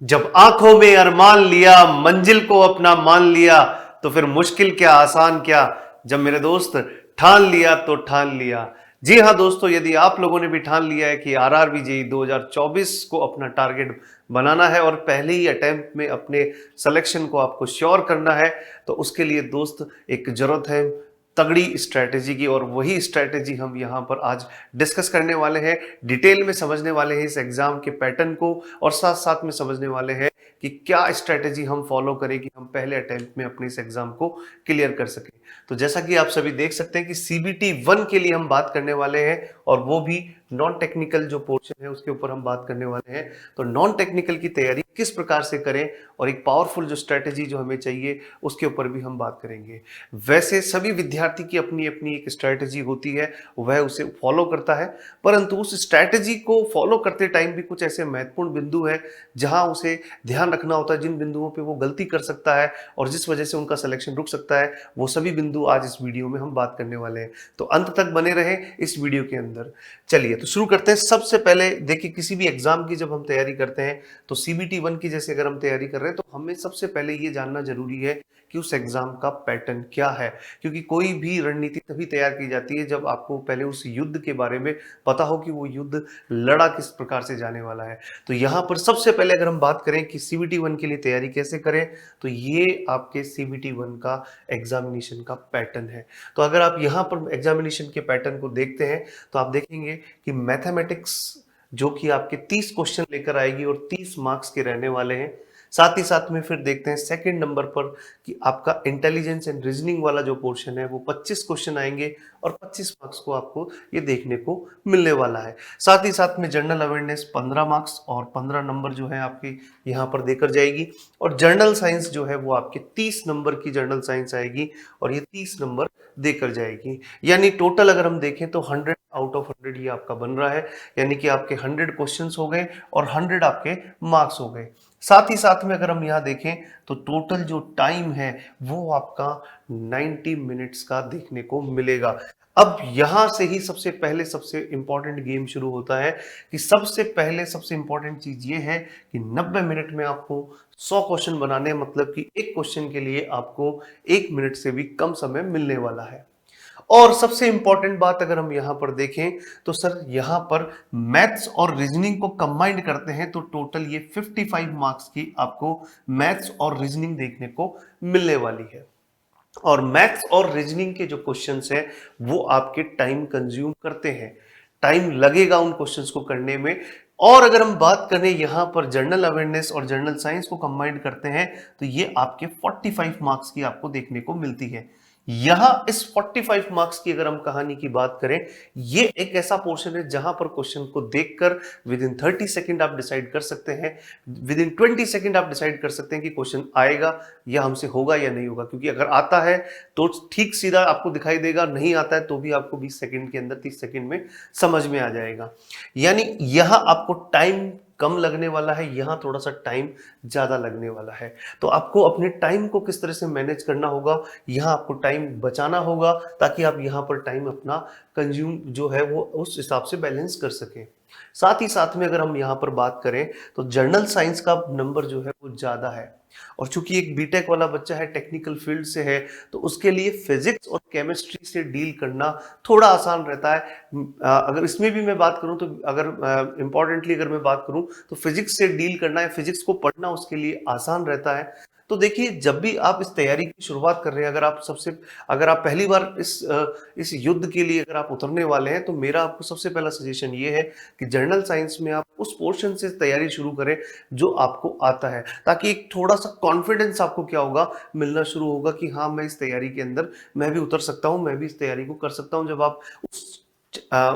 जब आंखों में अरमान लिया, मंजिल को अपना मान लिया, तो फिर मुश्किल क्या आसान क्या। जब मेरे दोस्त ठान लिया तो ठान लिया। जी हाँ दोस्तों, यदि आप लोगों ने भी ठान लिया है कि आरआरबी जेईई 2024 को अपना टारगेट बनाना है और पहले ही अटेम्प्ट में अपने सिलेक्शन को आपको श्योर करना है, तो उसके लिए दोस्त एक जरूरत है तगड़ी स्ट्रैटेजी की, और वही स्ट्रैटेजी हम यहाँ पर आज डिस्कस करने वाले हैं। डिटेल में समझने वाले हैं इस एग्जाम के पैटर्न को, और साथ साथ में समझने वाले हैं कि क्या स्ट्रैटेजी हम फॉलो करें कि हम पहले अटेम्प्ट में अपने इस एग्जाम को क्लियर कर सकें। तो जैसा कि आप सभी देख सकते हैं कि सीबीटी 1 के लिए हम बात करने वाले हैं, और वो भी नॉन टेक्निकल जो पोर्शन है उसके ऊपर हम बात करने वाले हैं। तो नॉन टेक्निकल की तैयारी किस प्रकार से करें और एक पावरफुल जो स्ट्रैटेजी जो हमें चाहिए उसके ऊपर भी हम बात करेंगे। वैसे सभी विद्यार्थी की अपनी अपनी एक स्ट्रैटेजी होती है, वह उसे फॉलो करता है, परंतु उस स्ट्रैटेजी को फॉलो करते टाइम भी कुछ ऐसे महत्वपूर्ण बिंदु है जहां उसे ध्यान रखना होता है, जिन बिंदुओं पे वो गलती कर सकता है और जिस वजह से उनका सिलेक्शन रुक सकता है। वो सभी बिंदु आज इस वीडियो में हम बात करने वाले हैं, तो अंत तक बने रहे इस वीडियो के अंदर। चलिए तो शुरू करते हैं। सबसे पहले देखिए, किसी भी एग्जाम की जब हम तैयारी करते हैं तो सीबीटी 1 की जैसे अगर हम तैयारी कर रहे हैं तो हमें सबसे पहले ये जानना जरूरी है कि उस एग्जाम का पैटर्न क्या है, क्योंकि कोई भी रणनीति तभी तैयार की जाती है जब आपको पहले उस युद्ध के बारे में पता हो कि वो युद्ध लड़ा किस प्रकार से जाने वाला है। तो यहाँ पर सबसे पहले अगर हम बात करें कि सीबीटी 1 के लिए तैयारी कैसे करें, तो ये आपके सीबीटी 1 का एग्जामिनेशन का पैटर्न है। तो अगर आप यहाँ पर एग्जामिनेशन के पैटर्न को देखते हैं तो आप देखेंगे कि मैथमेटिक्स जो कि आपके 30 क्वेश्चन लेकर आएगी और 30 मार्क्स के रहने वाले हैं। साथ ही साथ में फिर देखते हैं सेकंड नंबर पर कि आपका इंटेलिजेंस एंड रीजनिंग वाला जो पोर्शन है वो 25 क्वेश्चन आएंगे और 25 मार्क्स को आपको ये देखने को मिलने वाला है। साथ ही साथ में जनरल अवेयरनेस 15 मार्क्स और 15 नंबर जो है आपकी यहाँ पर देकर जाएगी, और जनरल साइंस जो है वो आपके 30 नंबर की जनरल साइंस आएगी और ये 30 नंबर देकर जाएगी। यानी टोटल अगर हम देखें तो 100 आउट ऑफ 100 ये आपका बन रहा है, यानी कि आपके 100 क्वेश्चंस हो गए और 100 आपके मार्क्स हो गए। साथ ही साथ में अगर हम यहाँ देखें तो टोटल जो टाइम है वो आपका 90 मिनट्स का देखने को मिलेगा। अब यहां से ही सबसे पहले सबसे इंपॉर्टेंट गेम शुरू होता है कि सबसे पहले सबसे इंपॉर्टेंट चीज ये है कि 90 मिनट में आपको 100 क्वेश्चन बनाने, मतलब कि एक क्वेश्चन के लिए आपको 1 मिनट से भी कम समय मिलने वाला है। और सबसे इंपॉर्टेंट बात अगर हम यहां पर देखें तो सर यहां पर मैथ्स और रीजनिंग को कंबाइंड करते हैं तो टोटल ये 55 मार्क्स की आपको मैथ्स और रीजनिंग देखने को मिलने वाली है। और मैथ्स और रीजनिंग के जो क्वेश्चंस हैं वो आपके टाइम कंज्यूम करते हैं, टाइम लगेगा उन क्वेश्चंस को करने में। और अगर हम बात करें यहां पर जनरल अवेयरनेस और जनरल साइंस को कंबाइंड करते हैं तो ये आपके 45 मार्क्स की आपको देखने को मिलती है। यहां इस 45 मार्क्स की अगर हम कहानी की बात करें, ये एक ऐसा पोर्शन है जहां पर क्वेश्चन को देखकर विद इन 30 सेकंड आप डिसाइड कर सकते हैं, विद इन 20 सेकंड आप डिसाइड कर सकते हैं कि क्वेश्चन आएगा या हमसे होगा या नहीं होगा। क्योंकि अगर आता है तो ठीक सीधा आपको दिखाई देगा, नहीं आता है तो भी आपको 20 सेकंड के अंदर 30 सेकंड में समझ में आ जाएगा। यानी यहां आपको टाइम कम लगने वाला है, यहां थोड़ा सा टाइम ज्यादा लगने वाला है। तो आपको अपने टाइम को किस तरह से मैनेज करना होगा, यहां आपको टाइम बचाना होगा ताकि आप यहां पर टाइम अपना कंज्यूम जो है वो उस हिसाब से बैलेंस कर सकें। साथ ही साथ में अगर हम यहां पर बात करें तो जनरल साइंस का नंबर जो है वो ज्यादा है, और चूंकि एक बीटेक वाला बच्चा है, टेक्निकल फील्ड से है, तो उसके लिए फिजिक्स और केमिस्ट्री से डील करना थोड़ा आसान रहता है। अगर इसमें भी मैं बात करूं तो अगर इंपॉर्टेंटली अगर मैं बात करूं तो फिजिक्स से डील करना है, फिजिक्स को पढ़ना उसके लिए आसान रहता है। तो देखिए, जब भी आप इस तैयारी की शुरुआत कर रहे हैं, अगर आप पहली बार इस युद्ध के लिए अगर आप उतरने वाले हैं, तो मेरा आपको सबसे पहला सजेशन ये है कि जनरल साइंस में आप उस पोर्शन से तैयारी शुरू करें जो आपको आता है, ताकि एक थोड़ा सा कॉन्फिडेंस आपको क्या होगा, मिलना शुरू होगा कि हाँ मैं इस तैयारी के अंदर मैं भी उतर सकता हूँ, मैं भी इस तैयारी को कर सकता हूँ। जब आप उस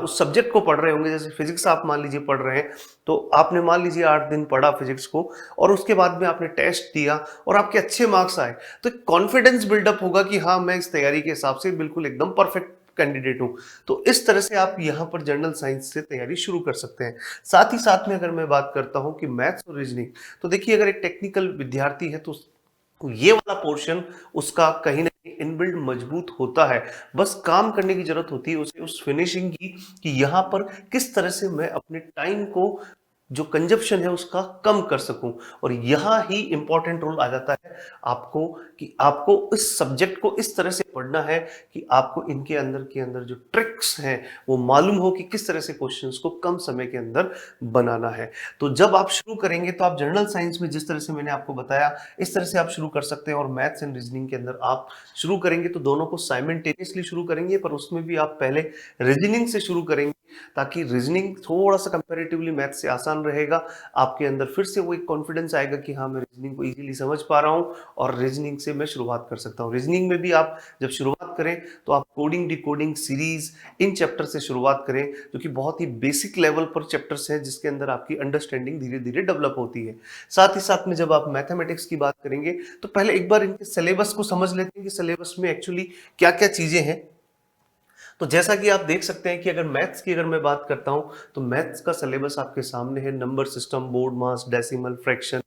सब्जेक्ट को पढ़ रहे होंगे, जैसे फिजिक्स आप मान लीजिए पढ़ रहे हैं, तो आपने मान लीजिए 8 दिन पढ़ा फिजिक्स को और उसके बाद में आपने टेस्ट दिया और आपके अच्छे मार्क्स आए, तो कॉन्फिडेंस बिल्डअप होगा कि हाँ मैं इस तैयारी के हिसाब से बिल्कुल एकदम परफेक्ट कैंडिडेट हूं। तो इस तरह से आप यहां पर जनरल साइंस से तैयारी शुरू कर सकते हैं। साथ ही साथ में अगर मैं बात करता हूं कि मैथ्स और रीजनिंग, तो देखिए अगर एक टेक्निकल विद्यार्थी है तो ये वाला पोर्शन उसका कहीं ना कहीं इनबिल्ड मजबूत होता है। बस काम करने की जरूरत होती है उसे उस फिनिशिंग की, कि यहाँ पर किस तरह से मैं अपने टाइम को जो कंजप्शन है उसका कम कर सकूं। और यहाँ ही इंपॉर्टेंट रोल आ जाता है आपको, कि आपको इस सब्जेक्ट को इस तरह से पढ़ना है कि आपको इनके अंदर के अंदर जो ट्रिक्स हैं वो मालूम हो कि किस तरह से क्वेश्चंस को कम समय के अंदर बनाना है। तो जब आप शुरू करेंगे तो आप जनरल साइंस में जिस तरह से मैंने आपको बताया इस तरह से आप शुरू कर सकते हैं, और मैथ्स एंड रीजनिंग के अंदर आप शुरू करेंगे तो दोनों को साइमल्टेनियसली शुरू करेंगे, पर उसमें भी आप पहले रीजनिंग से शुरू करेंगे ताकि रीजनिंग थोड़ा सा कंपैरेटिवली मैथ से आसान रहेगा। आपके अंदर फिर से वो एक कॉन्फिडेंस आएगा कि हाँ मैं रीजनिंग को इजीली समझ पा रहा हूँ और रीजनिंग से मैं शुरुआत कर सकता हूँ। रीजनिंग में भी आप जब शुरुआत करें तो आप coding, decoding, series in chapter से शुरुआत करें, जो कि बहुत ही बेसिक लेवल पर चैप्टर्स हैं जिसके अंदर आपकी अंडरस्टैंडिंग धीरे धीरे डेवलप होती है। साथ ही साथ में जब आप मैथमेटिक्स की बात करेंगे तो पहले एक बार इनके सिलेबस को समझ लेते हैं कि सिलेबस में एक्चुअली क्या क्या चीजें हैं। तो जैसा कि आप देख सकते हैं कि अगर मैथ्स की अगर मैं बात करता हूं तो मैथ्स का सिलेबस आपके सामने है। Number system, BODMAS, decimal, fraction,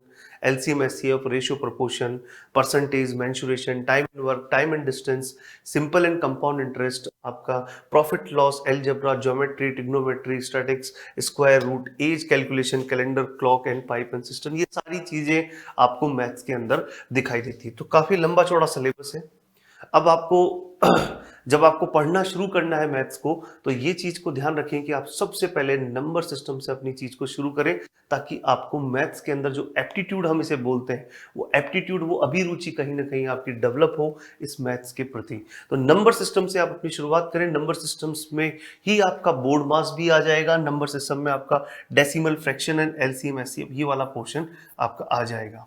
LCM, HCF, ratio, proportion, percentage, mensuration, time and work, time and distance, simple and compound interest, आपका profit loss, algebra, geometry, trigonometry, statics, square root, age calculation, calendar, clock and pipe and cistern, ये सारी चीजें आपको maths के अंदर दिखाई देती है। तो काफी लंबा चौड़ा सिलेबस है। अब आपको जब आपको पढ़ना शुरू करना है मैथ्स को तो ये चीज को ध्यान रखें कि आप सबसे पहले नंबर सिस्टम से अपनी चीज को शुरू करें, ताकि आपको मैथ्स के अंदर जो एप्टीट्यूड हम इसे बोलते हैं वो एप्टीट्यूड, वो अभिरुचि कहीं ना कहीं आपकी डेवलप हो इस मैथ्स के प्रति। तो नंबर सिस्टम से आप अपनी शुरुआत करें। नंबर सिस्टम्स में ही आपका बोर्ड मास भी आ जाएगा, नंबर सिस्टम में आपका decimal, fraction and LCM, HCF ये वाला पोर्शन आपका आ जाएगा।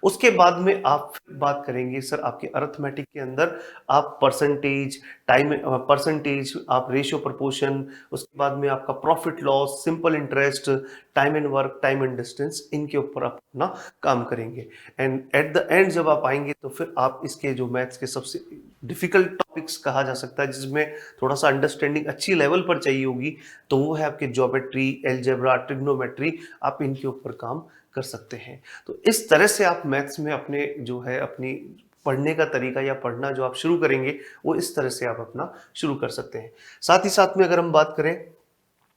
उसके बाद में आप फिर बात करेंगे सर आपके अरिथमेटिक के अंदर आप परसेंटेज, परसेंटेज, आप रेशियो, प्रोपोर्शन, उसके बाद में आपका profit loss, simple interest, time and work, time and distance, इनके ऊपर आप अपना काम करेंगे। एंड एट द एंड जब आप आएंगे तो फिर आप इसके जो मैथ्स के सबसे डिफिकल्ट टॉपिक्स कहा जा सकता है जिसमें थोड़ा सा अंडरस्टैंडिंग अच्छी लेवल पर चाहिए होगी, तो वो है आपके ज्योमेट्री, अलजेब्रा, ट्रिग्नोमेट्री, आप इनके ऊपर काम कर सकते हैं। तो इस तरह से आप मैथ्स में अपने जो है अपनी पढ़ने का तरीका या पढ़ना जो आप शुरू करेंगे वो इस तरह से आप अपना शुरू कर सकते हैं। साथ ही साथ में अगर हम बात करें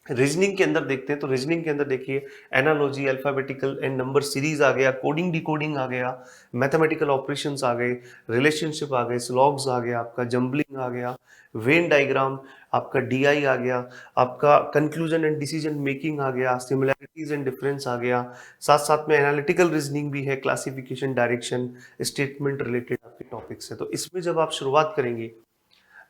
रीजनिंग के अंदर देखते हैं तो रीजनिंग के अंदर देखिए analogy, alphabetical and number series आ गया, कोडिंग डिकोडिंग आ गया, मैथमेटिकल ऑपरेशंस आ गए, रिलेशनशिप आ गए, स्लॉग्स आ गया, आपका जंबलिंग आ गया, वेन डायग्राम, आपका डीआई आ गया, आपका कंक्लूजन एंड डिसीजन मेकिंग आ गया, सिमिलैरिटीज एंड डिफरेंस आ गया, साथ साथ में एनालिटिकल रीजनिंग भी है, क्लासिफिकेशन, डायरेक्शन, स्टेटमेंट रिलेटेड आपके टॉपिक्स है। तो इसमें जब आप शुरुआत करेंगे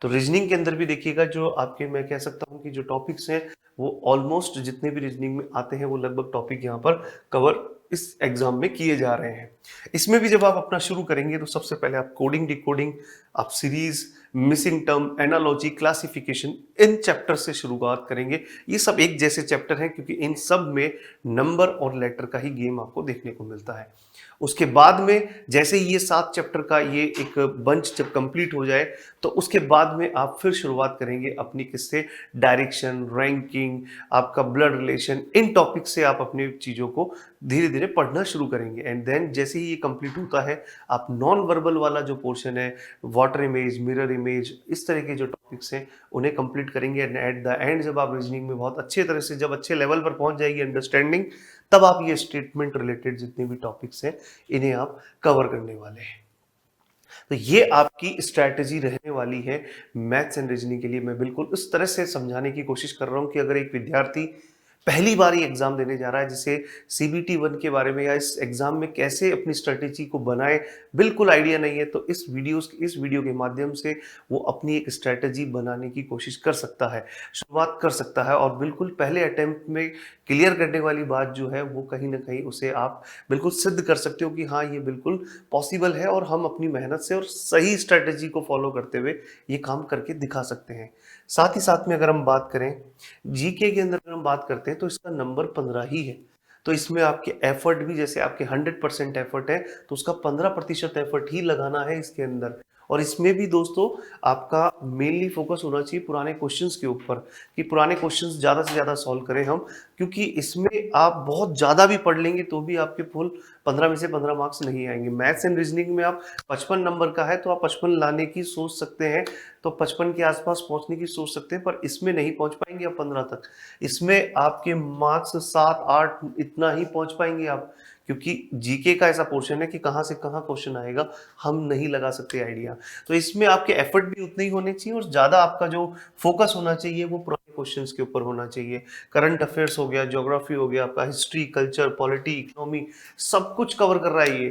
तो रीजनिंग के अंदर भी देखिएगा जो आपके, मैं कह सकता हूं कि जो टॉपिक्स हैं वो ऑलमोस्ट जितने भी रीजनिंग में आते हैं वो लगभग टॉपिक यहाँ पर कवर इस एग्जाम में किए जा रहे हैं। इसमें भी जब आप अपना शुरू करेंगे तो सबसे पहले आप कोडिंग, डिकोडिंग, आप series, missing term, analogy, classification, in chapter से शुरुआत करेंगे। ये सब एक जैसे चैप्टर हैं क्योंकि इन सब में नंबर और लेटर का ही गेम आपको देखने को मिलता है। उसके बाद में जैसे ही ये 7 चैप्टर का ये एक बंच जब कंप्लीट हो जाए तो उसके बाद में आप फिर शुरुआत करेंगे अपनी किससे, डायरेक्शन, रैंकिंग, आपका ब्लड रिलेशन, इन टॉपिक से आप अपनी चीज़ों को धीरे धीरे पढ़ना शुरू करेंगे। एंड देन जैसे ही ये कंप्लीट होता है आप नॉन वर्बल वाला जो पोर्शन है, वाटर इमेज, मिरर इमेज, इस तरह के जो टॉपिक्स हैं उन्हें कंप्लीट करेंगे। एंड एट द एंड जब आप रीजनिंग में बहुत अच्छे तरह से, जब अच्छे लेवल पर पहुंच जाएगी अंडरस्टैंडिंग, तब आप ये स्टेटमेंट रिलेटेड जितने भी टॉपिक्स हैं इन्हें आप कवर करने वाले हैं। तो ये आपकी स्ट्रैटेजी रहने वाली है मैथ्स एंड रीजनिंग के लिए। मैं बिल्कुल इस तरह से समझाने की कोशिश कर रहा हूं कि अगर एक विद्यार्थी पहली बार ये एग्जाम देने जा रहा है, जिसे सीबीटी 1 के बारे में या इस एग्जाम में कैसे अपनी स्ट्रेटेजी को बनाए बिल्कुल आइडिया नहीं है, तो इस वीडियो के माध्यम से वो अपनी एक स्ट्रेटेजी बनाने की कोशिश कर सकता है, शुरुआत कर सकता है। और बिल्कुल पहले अटेम्प्ट में क्लियर करने वाली बात जो है वो कहीं ना कहीं उसे आप बिल्कुल सिद्ध कर सकते हो कि हाँ ये बिल्कुल पॉसिबल है और हम अपनी मेहनत से और सही स्ट्रेटेजी को फॉलो करते हुए ये काम करके दिखा सकते हैं। साथ ही साथ में अगर हम बात करें जीके के अंदर, अगर हम बात करते हैं तो इसका नंबर 15 ही है। तो इसमें आपके एफर्ट भी, जैसे आपके 100% एफर्ट है तो उसका 15% एफर्ट ही लगाना है इसके अंदर। और इसमें भी दोस्तों आपका मेनली फोकस होना चाहिए पुराने क्वेश्चंस के ऊपर, कि पुराने क्वेश्चंस ज़्यादा से ज़्यादा सॉल्व करें हम, क्योंकि इसमें आप बहुत ज़्यादा भी पढ़ लेंगे तो भी आपके फुल 15 में से 15 मार्क्स नहीं आएंगे। मैथ्स एंड रीजनिंग में आप 55 नंबर का है तो आप 55 लाने की सोच सकते हैं, तो 55 के आसपास पहुंचने की सोच सकते हैं, पर इसमें नहीं पहुंच पाएंगे आप 15 तक। इसमें आपके मार्क्स 7-8 इतना ही पहुंच पाएंगे आप, क्योंकि जीके का ऐसा पोर्शन है कि कहाँ से कहाँ क्वेश्चन आएगा हम नहीं लगा सकते आइडिया। तो इसमें आपके एफर्ट भी उतने ही होने चाहिए और ज़्यादा आपका जो फोकस होना चाहिए वो पुराने क्वेश्चंस के ऊपर होना चाहिए। करंट अफेयर्स हो गया, ज्योग्राफी हो गया, आपका हिस्ट्री, कल्चर, पॉलिटी, इकोनॉमी, सब कुछ कवर कर रहा है ये।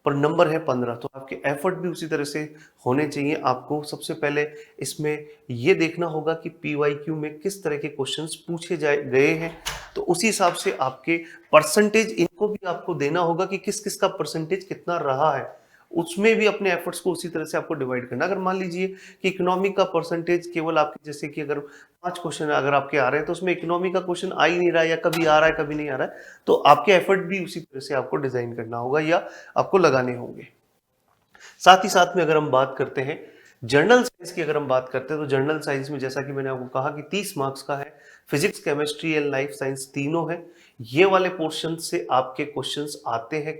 पर नंबर है 15, तो आपके एफर्ट भी उसी तरह से होने चाहिए। आपको सबसे पहले इसमें ये देखना होगा कि पीवाईक्यू में किस तरह के क्वेश्चंस पूछे गए हैं, तो उसी हिसाब से आपके परसेंटेज इनको भी आपको देना होगा कि किस किस का परसेंटेज कितना रहा है, उसमें भी अपने एफर्ट्स को उसी तरह से आपको डिवाइड करना। अगर मान लीजिए कि इकोनॉमी का परसेंटेज केवल आपके, जैसे कि अगर 5 क्वेश्चन अगर आपके आ रहे हैं तो उसमें इकोनॉमी का क्वेश्चन आ ही नहीं रहा है, या कभी आ रहा है कभी नहीं आ रहा है, तो आपके एफर्ट भी उसी तरह से आपको डिजाइन करना होगा या आपको लगाने होंगे। साथ ही साथ में अगर हम बात करते हैं जर्नल साइंस की, अगर हम बात करते हैं तो जर्नल साइंस में जैसा कि मैंने आपको कहा कि 30 मार्क्स का है, physics, chemistry and life science तीनों है। ये वाले पोर्शन से आपके क्वेश्चंस आते हैं,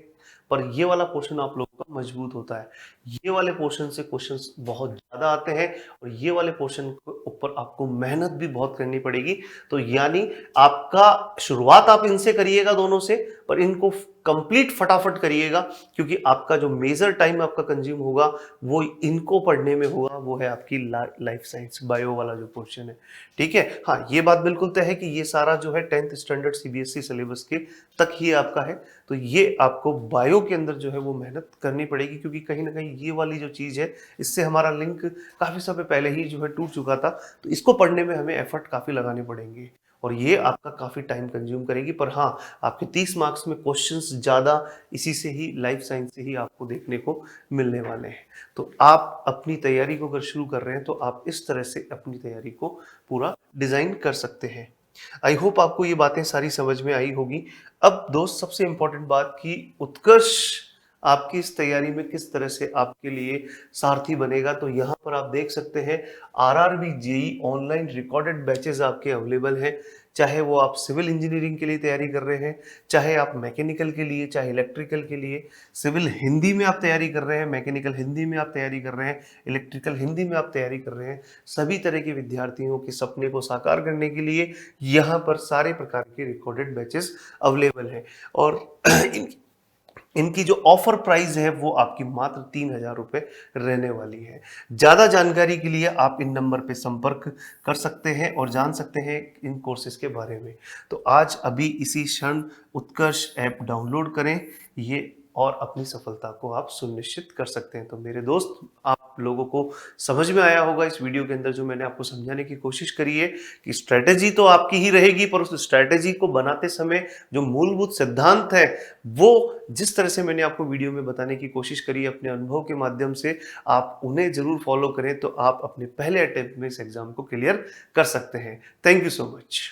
पर ये वाला पोर्शन आप लोगों का मजबूत होता है। ये वाले पोर्शन से क्वेश्चंस बहुत ज्यादा आते हैं और ये वाले पोर्शन के ऊपर आपको मेहनत भी बहुत करनी पड़ेगी। तो यानी आपका शुरुआत आप इनसे करिएगा दोनों से, पर इनको कंप्लीट फटाफट करिएगा, क्योंकि आपका जो मेजर टाइम आपका कंज्यूम होगा वो इनको पढ़ने में होगा, वो है आपकी लाइफ साइंस, बायो वाला जो पोर्शन है। ठीक है, हाँ ये बात बिल्कुल तय है कि ये सारा जो है 10th स्टैंडर्ड सीबीएसई सिलेबस के तक ही आपका है। तो ये आपको बायो के अंदर जो है वो मेहनत करनी पड़ेगी, क्योंकि कहीं ना कहीं ये वाली जो चीज है इससे हमारा लिंक काफी समय पहले ही जो है टूट चुका था, तो इसको पढ़ने में हमें एफर्ट काफी लगाने पड़ेंगे और ये आपका काफी टाइम कंज्यूम करेगी। पर हाँ, आपके 30 मार्क्स में क्वेश्चंस ज्यादा इसी से ही, लाइफ साइंस से ही आपको देखने को मिलने वाले हैं। तो आप अपनी तैयारी को अगर शुरू कर रहे हैं तो आप इस तरह से अपनी तैयारी को पूरा डिजाइन कर सकते हैं। आई होप आपको ये बातें सारी समझ में आई होगी। अब दोस्त सबसे इंपॉर्टेंट बात कि उत्कर्ष आपकी इस तैयारी में किस तरह से आपके लिए सारथी बनेगा, तो यहाँ पर आप देख सकते हैं RRB JE online recorded batches आपके अवेलेबल हैं। चाहे वो आप सिविल इंजीनियरिंग के लिए तैयारी कर रहे हैं, चाहे आप मैकेनिकल के लिए, चाहे इलेक्ट्रिकल के लिए, सिविल हिंदी में आप तैयारी कर रहे हैं, मैकेनिकल हिंदी में आप तैयारी कर रहे हैं, इलेक्ट्रिकल हिंदी में आप तैयारी कर रहे हैं, सभी तरह के विद्यार्थियों के सपने को साकार करने के लिए यहाँ पर सारे प्रकार के रिकॉर्डेड बैचेस अवेलेबल हैं। और इनकी जो ऑफर प्राइस है वो आपकी मात्र 3,000 रुपए रहने वाली है। ज्यादा जानकारी के लिए आप इन नंबर पे संपर्क कर सकते हैं और जान सकते हैं इन कोर्सेज के बारे में। तो आज अभी इसी क्षण उत्कर्ष ऐप डाउनलोड करें ये, और अपनी सफलता को आप सुनिश्चित कर सकते हैं। तो मेरे दोस्त, आप लोगों को समझ में आया होगा इस वीडियो के अंदर जो मैंने आपको समझाने की कोशिश करी है कि स्ट्रेटेजी तो आपकी ही रहेगी, पर उस स्ट्रेटेजी को बनाते समय जो मूलभूत सिद्धांत है वो जिस तरह से मैंने आपको वीडियो में बताने की कोशिश करी अपने अनुभव के माध्यम से, आप उन्हें जरूर फॉलो करें तो आप अपने पहले अटेम्प्ट में इस एग्जाम को क्लियर कर सकते हैं। Thank you so much.